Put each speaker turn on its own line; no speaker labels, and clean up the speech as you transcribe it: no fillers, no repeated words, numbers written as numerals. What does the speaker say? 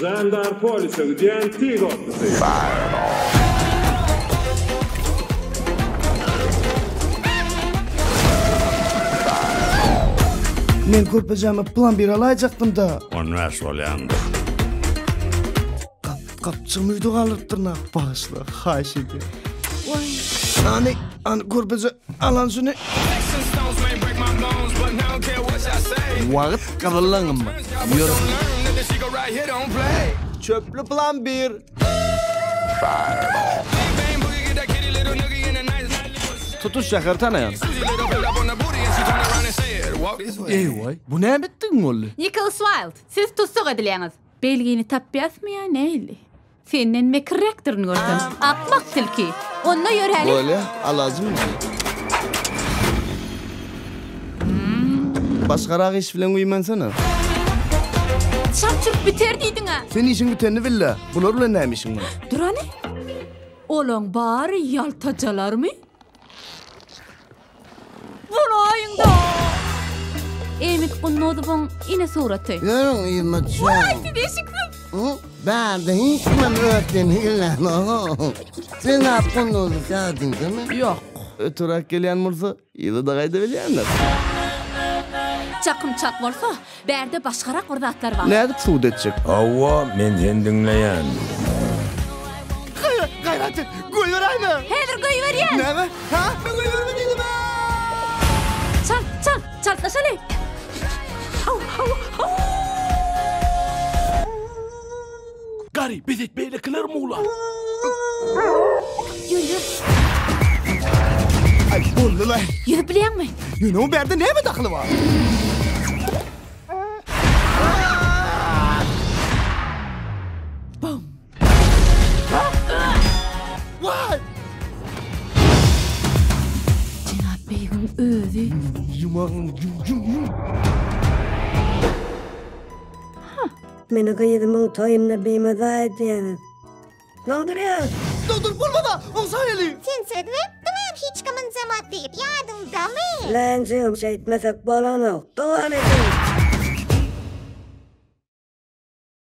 Zandar polise diyen tig otlusu.
Men körpejeme plan bir alacaktım da.
Onves olyandı.
Kapçımıydı kalıptırnak başla. Haş edi. Ani körpeje alan şunu. Vakit kırılanım mı? Yürü. Çöplü plan bir. Tutuş şakartana yan. Eyvay, bu ne bittin oğlu?
Nicholas Wilde, siz tutsuk ediliyeniz. Belgini tapyas mı ya neyli? Senin mekrektirini gördüm. Akmak tilki. Onunla yöreli.
Öyle, alacım mı? Başkarak iş filan uyumansana.
Çarçıp biterdiydin ha.
Senin işin biterini villa. Bunlar ulan neymişin bana?
Dur hani? Olan bari yaltacalar mı? Bulayın da. Emit kunnodubun ine suratı.
Yarın uyumadım.
Vay değişiksin.
Ben de hiç ben öğretmenim ilan. Sen yaptın oldu kağıdın değil mi?
Yok. Ötürak gelen mırsa, yılı da kayda bilyenler.
Çakım çak varsa, berde başkarak ordatlar var.
Ne edip suud edecek?
Avva men sen dinleyen.
Gayratı, koy ver aynı.
Hedir koyu veriyen.
Ne mi? Ha? Ben koy vermediydim ha.
Çartlaşalı.
Gari, biz etmeyle kılar mı ulan?
Yürü.
Ay, buldu lan.
Yürü bilen mi?
Yunus berde ne mi takılı var? Bam. Vay!
Cenab Bey'in özü.
Yumağın yum.
Meni kıyıdımın toyumda beymada ediyenin. Ne olur ya?
Dur, bulma da, on sayeli.
Sen sedvep tamam hiç kamın zamat deyip yardımda mı?
Lan şeyim şey etmesek balonu. Doğan edin.